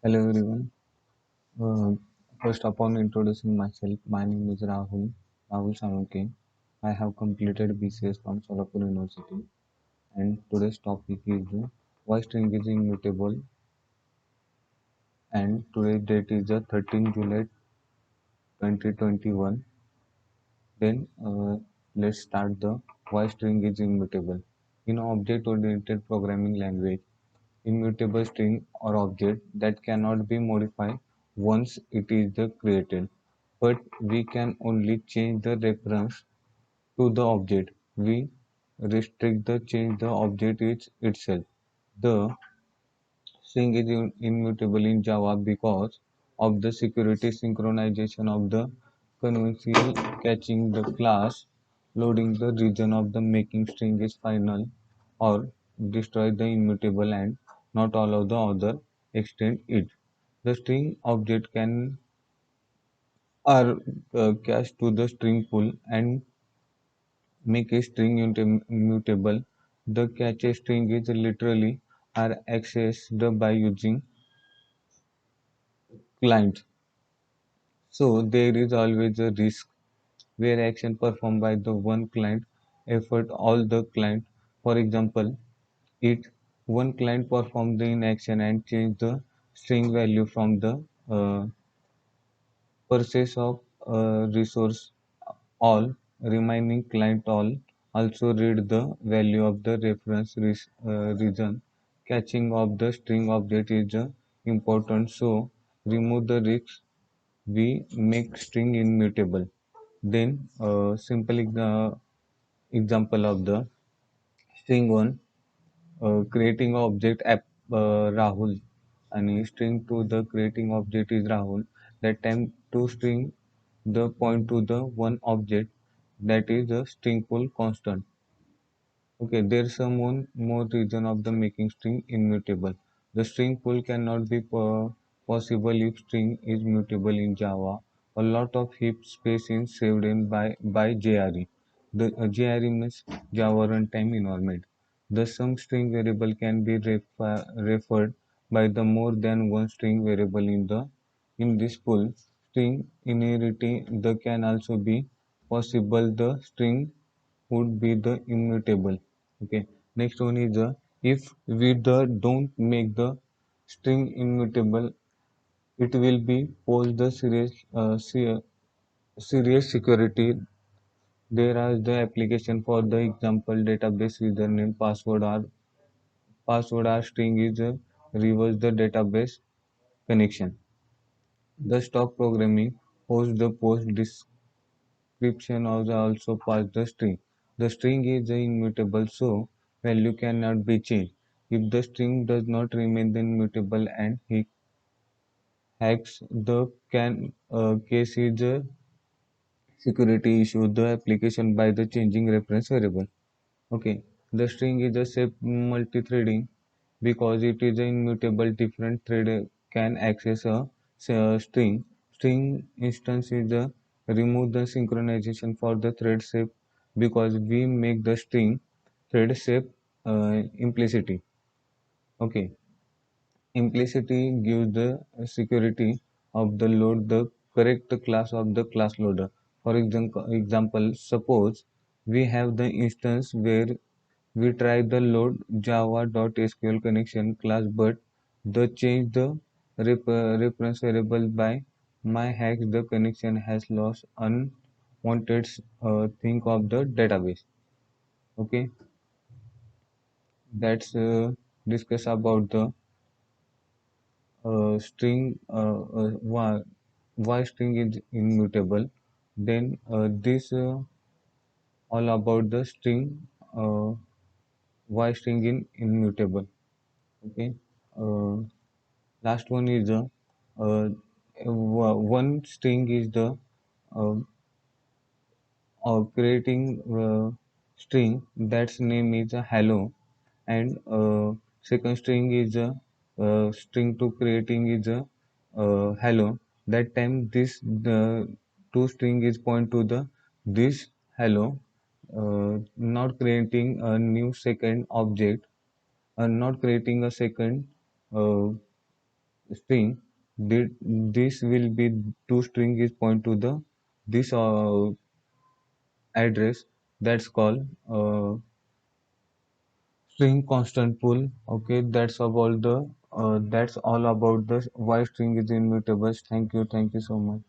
Hello everyone. Uh, First, upon introducing myself, my name is Rahul Salunkhe. I have completed BCS from Solapur University, and today's topic is why string is immutable. And today's date is the 13th July 2021. Then let's start the why string is immutable. In object-oriented programming language, immutable string or object that cannot be modified once it is created, but we can only change the reference to the object. We restrict the change the object itself. The string is immutable in Java because of the security synchronization of the conventional catching the class, loading the region of the making string is final, or destroy the immutable and not allow the other extend it. The string object can are cached to the string pool and make a string immutable. The cache string is literally are accessed by using client. So there is always a risk where action performed by the one client effort all the client. For example, it one client perform the inaction and change the string value from the uh, purchase of resource all remaining client all also read the value of the reference region. Catching of the string object is important, so remove the risk. We make string immutable. Then simple example of the string one, creating object app Rahul, and string to the creating object is Rahul. That time to string the point to the one object, that is the string pool constant. Okay, there's some one more reason of the making string immutable. The string pool cannot be possible if string is mutable in Java. A lot of heap space is saved in by JRE. The JRE means Java Runtime Environment. The some string variable can be referred by the more than one string variable in this pool. String inheriting the can also be possible. The string would be the immutable. Okay, next one is the if we don't make the string immutable, it will be pose the serious security. There are the application for the example database username password or string is reverse the database connection. The stock programming hosts the post description also pass the string. The string is immutable, so value cannot be changed. If the string does not remain immutable and he hacks the can case is a security issue the application by the changing reference variable. Okay, the string is a safe multi-threading because it is immutable. Different thread can access string. String instance is a remove the synchronization for the thread shape because we make the string thread shape implicity. Okay, implicity gives the security of the load the correct class of the class loader. For example, suppose we have the instance where we try the load java.sql connection class, but the change the reference variable by my hacks the connection has lost unwanted thing of the database. Okay, that's discuss about the string why string is immutable. Then this all about the string why string is immutable. Okay. Uh, Last one is the uh, one string is the uh, creating string that's name is a hello, and second string is a string to creating is a hello. That time this the two string is point to the this hello, not creating a new second object, not creating a second uh, string. This will be two string is point to the this address, that's called string constant pool. Okay, that's all about the why string is immutable. Thank you so much.